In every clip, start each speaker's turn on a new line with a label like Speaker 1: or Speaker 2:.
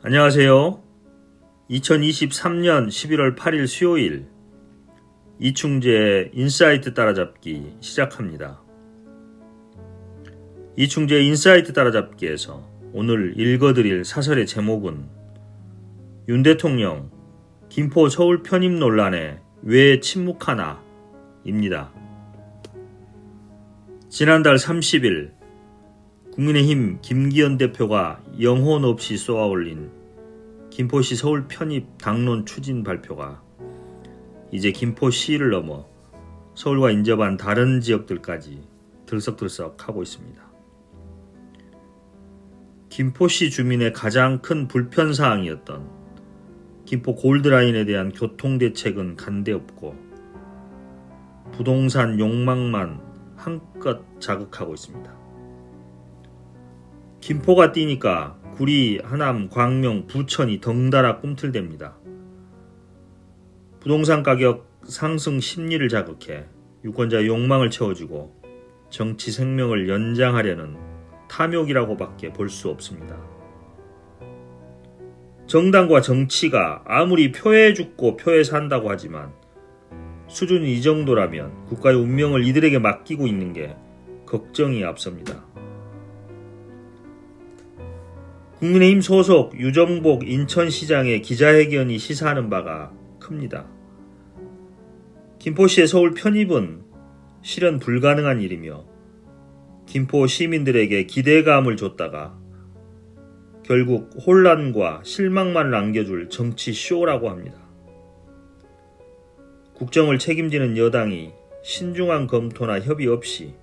Speaker 1: 안녕하세요. 2023년 11월 8일 수요일 이충재의 인사이트 따라잡기 시작합니다. 이충재의 인사이트 따라잡기에서 오늘 읽어드릴 사설의 제목은 윤 대통령 김포 서울 편입 논란에 왜 침묵하나 입니다. 지난달 30일 국민의힘 김기현 대표가 영혼 없이 쏘아올린 김포시 서울 편입 당론 추진 발표가 이제 김포시를 넘어 서울과 인접한 다른 지역들까지 들썩들썩하고 있습니다. 김포시 주민의 가장 큰 불편사항이었던 김포 골드라인에 대한 교통대책은 간데없고 부동산 욕망만 한껏 자극하고 있습니다. 김포가 뛰니까 구리, 하남, 광명, 부천이 덩달아 꿈틀댑니다. 부동산 가격 상승 심리를 자극해 유권자의 욕망을 채워주고 정치 생명을 연장하려는 탐욕이라고밖에 볼 수 없습니다. 정당과 정치가 아무리 표에 죽고 표에 산다고 하지만 수준이 이 정도라면 국가의 운명을 이들에게 맡기고 있는 게 걱정이 앞섭니다. 국민의힘 소속 유정복 인천시장의 기자회견이 시사하는 바가 큽니다. 김포시의 서울 편입은 실현 불가능한 일이며 김포 시민들에게 기대감을 줬다가 결국 혼란과 실망만 남겨줄 정치 쇼라고 합니다. 국정을 책임지는 여당이 신중한 검토나 협의 없이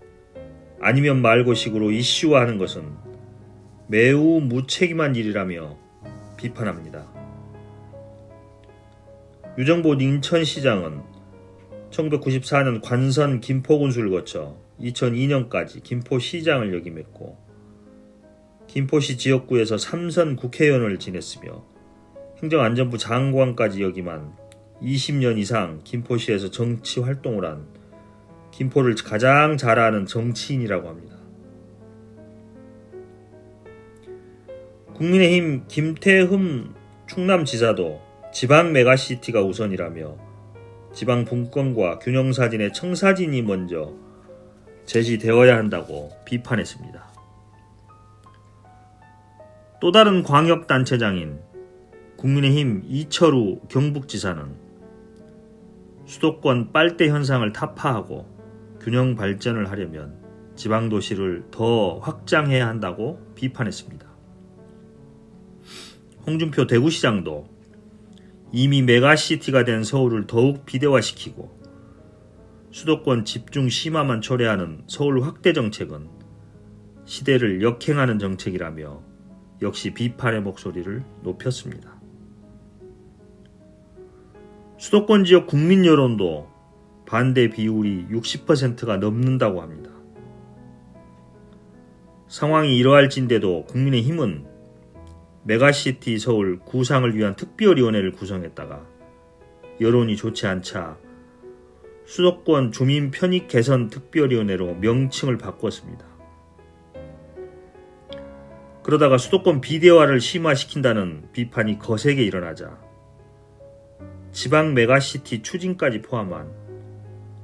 Speaker 1: 아니면 말고식으로 이슈화하는 것은 매우 무책임한 일이라며 비판합니다. 유정복 인천시장은 1994년 관선 김포군수를 거쳐 2002년까지 김포시장을 역임했고 김포시 지역구에서 3선 국회의원을 지냈으며 행정안전부 장관까지 역임한 20년 이상 김포시에서 정치 활동을 한 김포를 가장 잘 아는 정치인이라고 합니다. 국민의힘 김태흠 충남지사도 지방 메가시티가 우선이라며 지방 분권과 균형사진의 청사진이 먼저 제시되어야 한다고 비판했습니다. 또 다른 광역단체장인 국민의힘 이철우 경북지사는 수도권 빨대 현상을 타파하고 균형 발전을 하려면 지방도시를 더 확장해야 한다고 비판했습니다. 홍준표 대구시장도 이미 메가시티가 된 서울을 더욱 비대화시키고 수도권 집중 심화만 초래하는 서울 확대 정책은 시대를 역행하는 정책이라며 역시 비판의 목소리를 높였습니다. 수도권 지역 국민 여론도 반대 비율이 60%가 넘는다고 합니다. 상황이 이러할진데도 국민의힘은 메가시티 서울 구상을 위한 특별위원회를 구성했다가 여론이 좋지 않자 수도권 주민 편익 개선 특별위원회로 명칭을 바꿨습니다. 그러다가 수도권 비대화를 심화시킨다는 비판이 거세게 일어나자 지방 메가시티 추진까지 포함한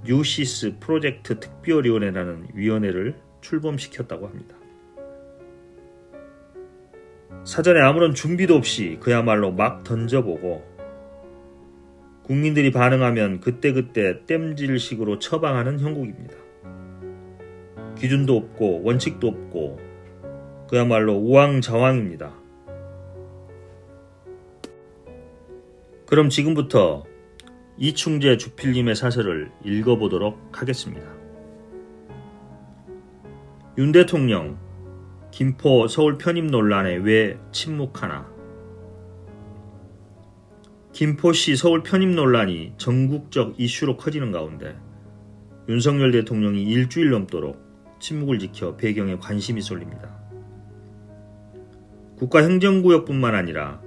Speaker 1: 뉴시스 프로젝트 특별위원회라는 위원회를 출범시켰다고 합니다. 사전에 아무런 준비도 없이 그야말로 막 던져보고 국민들이 반응하면 그때그때 땜질식으로 처방하는 형국입니다. 기준도 없고 원칙도 없고 그야말로 우왕좌왕입니다. 그럼 지금부터 이충재 주필님의 사설을 읽어보도록 하겠습니다. 윤 대통령 김포 서울 편입 논란에 왜 침묵하나? 김포시 서울 편입 논란이 전국적 이슈로 커지는 가운데 윤석열 대통령이 일주일 넘도록 침묵을 지켜 배경에 관심이 쏠립니다. 국가행정구역뿐만 아니라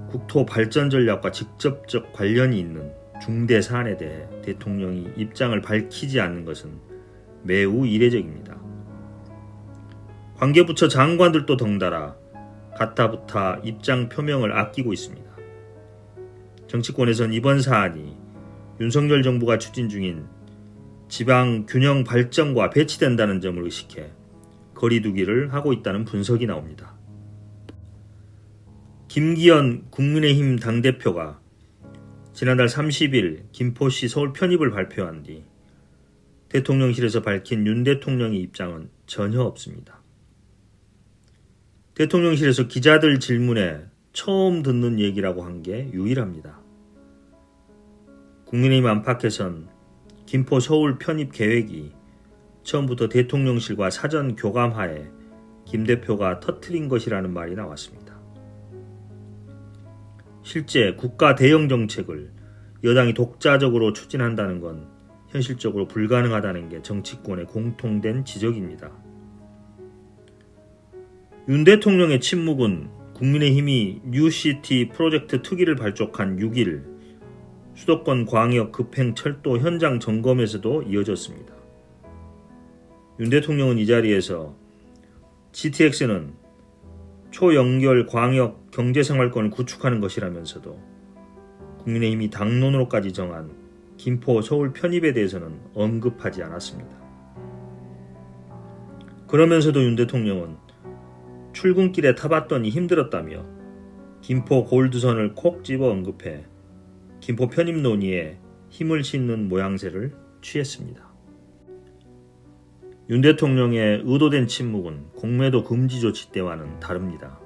Speaker 1: 국토 발전 전략과 직접적 관련이 있는 중대 사안에 대해 대통령이 입장을 밝히지 않는 것은 매우 이례적입니다. 관계부처 장관들도 덩달아 가타부타 입장 표명을 아끼고 있습니다. 정치권에선 이번 사안이 윤석열 정부가 추진 중인 지방 균형 발전과 배치된다는 점을 의식해 거리두기를 하고 있다는 분석이 나옵니다. 김기현 국민의힘 당대표가 지난달 30일 김포시 서울 편입을 발표한 뒤 대통령실에서 밝힌 윤 대통령의 입장은 전혀 없습니다. 대통령실에서 기자들 질문에 처음 듣는 얘기라고 한 게 유일합니다. 국민의힘 안팎에선 김포 서울 편입 계획이 처음부터 대통령실과 사전 교감하에 김 대표가 터뜨린 것이라는 말이 나왔습니다. 실제 국가 대응 정책을 여당이 독자적으로 추진한다는 건 현실적으로 불가능하다는 게 정치권의 공통된 지적입니다. 윤 대통령의 침묵은 국민의힘이 뉴시티 프로젝트 특위를 발족한 6일 수도권 광역 급행철도 현장 점검에서도 이어졌습니다. 윤 대통령은 이 자리에서 GTX는 초연결 광역 경제생활권을 구축하는 것이라면서도 국민의힘이 당론으로까지 정한 김포 서울 편입에 대해서는 언급하지 않았습니다. 그러면서도 윤 대통령은 출근길에 타봤더니 힘들었다며 김포 골드선을 콕 집어 언급해 김포 편입 논의에 힘을 싣는 모양새를 취했습니다. 윤 대통령의 의도된 침묵은 공매도 금지 조치 때와는 다릅니다.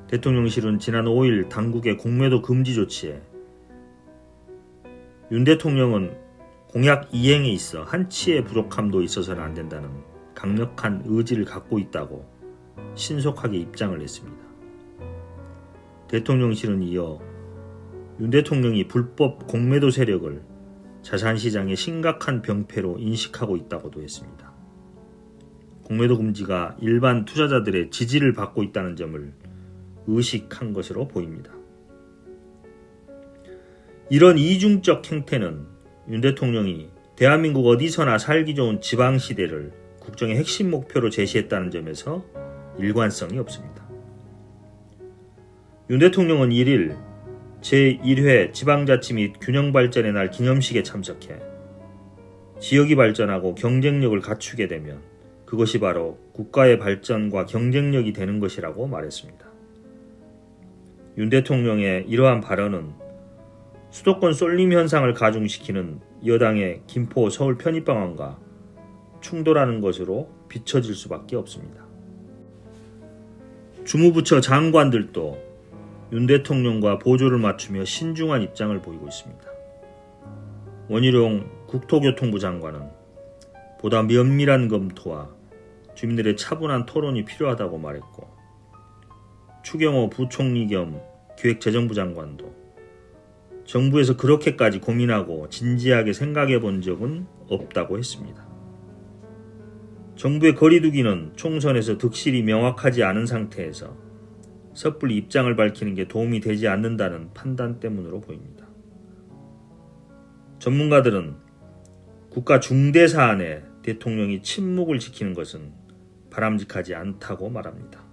Speaker 1: 대통령실은 지난 5일 당국의 공매도 금지 조치에 윤 대통령은 공약 이행에 있어 한치의 부족함도 있어서는 안 된다는 강력한 의지를 갖고 있다고 신속하게 입장을 냈습니다. 대통령실은 이어 윤 대통령이 불법 공매도 세력을 자산시장의 심각한 병폐로 인식하고 있다고도 했습니다. 공매도 금지가 일반 투자자들의 지지를 받고 있다는 점을 의식한 것으로 보입니다. 이런 이중적 행태는 윤 대통령이 대한민국 어디서나 살기 좋은 지방시대를 국정의 핵심 목표로 제시했다는 점에서 일관성이 없습니다. 윤 대통령은 1일 제1회 지방자치 및 균형발전의 날 기념식에 참석해 지역이 발전하고 경쟁력을 갖추게 되면 그것이 바로 국가의 발전과 경쟁력이 되는 것이라고 말했습니다. 윤 대통령의 이러한 발언은 수도권 쏠림 현상을 가중시키는 여당의 김포 서울 편입 방안과 충돌하는 것으로 비춰질 수밖에 없습니다. 주무부처 장관들도 윤 대통령과 보조를 맞추며 신중한 입장을 보이고 있습니다. 원희룡 국토교통부 장관은 보다 면밀한 검토와 주민들의 차분한 토론이 필요하다고 말했고, 추경호 부총리 겸 기획재정부 장관도 정부에서 그렇게까지 고민하고 진지하게 생각해 본 적은 없다고 했습니다. 정부의 거리두기는 총선에서 득실이 명확하지 않은 상태에서 섣불리 입장을 밝히는 게 도움이 되지 않는다는 판단 때문으로 보입니다. 전문가들은 국가 중대 사안에 대통령이 침묵을 지키는 것은 바람직하지 않다고 말합니다.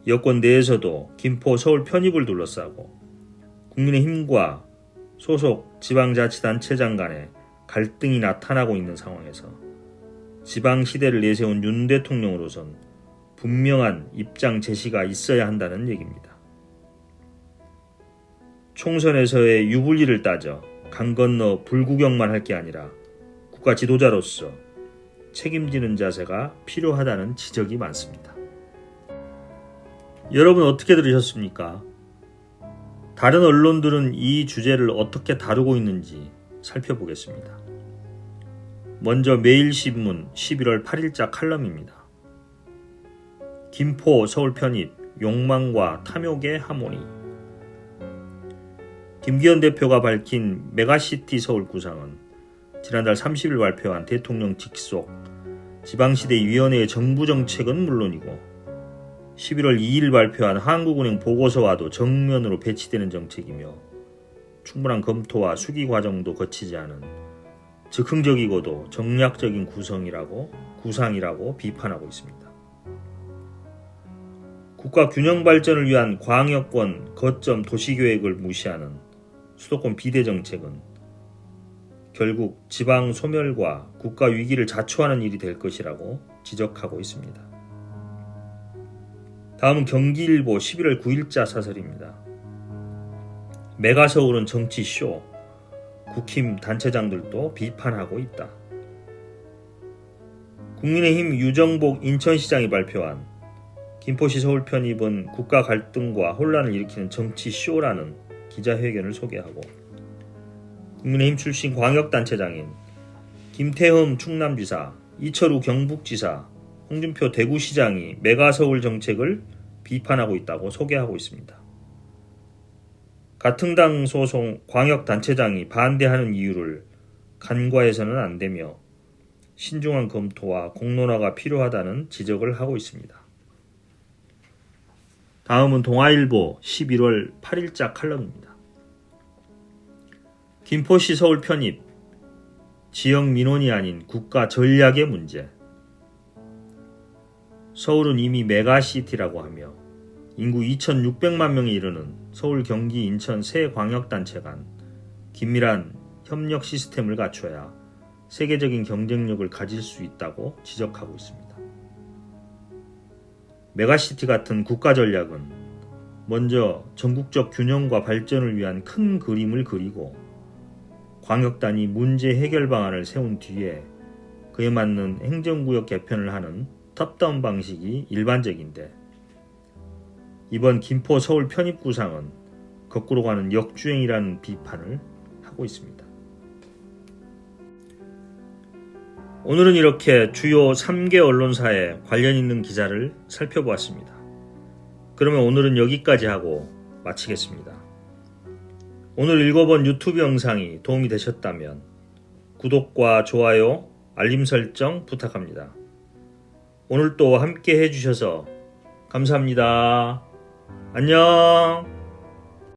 Speaker 1: 여권 내에서도 김포 서울 편입을 둘러싸고 국민의힘과 소속 지방자치단체장 간에 갈등이 나타나고 있는 상황에서 지방시대를 내세운 윤 대통령으로선 분명한 입장 제시가 있어야 한다는 얘기입니다. 총선에서의 유불리를 따져 강 건너 불구경만 할 게 아니라 국가 지도자로서 책임지는 자세가 필요하다는 지적이 많습니다. 여러분 어떻게 들으셨습니까? 다른 언론들은 이 주제를 어떻게 다루고 있는지 살펴보겠습니다. 먼저 매일신문 11월 8일자 칼럼입니다. 김포 서울 편입, 욕망과 탐욕의 하모니. 김기현 대표가 밝힌 메가시티 서울 구상은 지난달 30일 발표한 대통령 직속 지방시대위원회의 정부 정책은 물론이고 11월 2일 발표한 한국은행 보고서와도 정면으로 배치되는 정책이며 충분한 검토와 수기 과정도 거치지 않은 즉흥적이고도 정략적인 구상이라고 비판하고 있습니다. 국가 균형 발전을 위한 광역권 거점 도시계획을 무시하는 수도권 비대정책은 결국 지방 소멸과 국가 위기를 자초하는 일이 될 것이라고 지적하고 있습니다. 다음은 경기일보 11월 9일자 사설입니다. 메가서울은 정치쇼, 국힘 단체장들도 비판하고 있다. 국민의힘 유정복 인천시장이 발표한 김포시 서울 편입은 국가 갈등과 혼란을 일으키는 정치쇼라는 기자회견을 소개하고, 국민의힘 출신 광역단체장인 김태흠 충남지사, 이철우 경북지사, 홍준표 대구시장이 메가서울 정책을 비판하고 있다고 소개하고 있습니다. 같은 당 소속 광역단체장이 반대하는 이유를 간과해서는 안 되며 신중한 검토와 공론화가 필요하다는 지적을 하고 있습니다. 다음은 동아일보 11월 8일자 칼럼입니다. 김포시 서울 편입, 지역 민원이 아닌 국가 전략의 문제. 서울은 이미 메가시티라고 하며 인구 2,600만 명이 이르는 서울, 경기, 인천 세 광역단체 간 긴밀한 협력 시스템을 갖춰야 세계적인 경쟁력을 가질 수 있다고 지적하고 있습니다. 메가시티 같은 국가 전략은 먼저 전국적 균형과 발전을 위한 큰 그림을 그리고 광역단위 문제 해결 방안을 세운 뒤에 그에 맞는 행정구역 개편을 하는 탑다운 방식이 일반적인데, 이번 김포 서울 편입 구상은 거꾸로 가는 역주행이라는 비판을 하고 있습니다. 오늘은 이렇게 주요 3개 언론사에 관련 있는 기사를 살펴보았습니다. 그러면 오늘은 여기까지 하고 마치겠습니다. 오늘 읽어본 유튜브 영상이 도움이 되셨다면 구독과 좋아요, 알림 설정 부탁합니다. 오늘 또 함께 해주셔서 감사합니다. 안녕.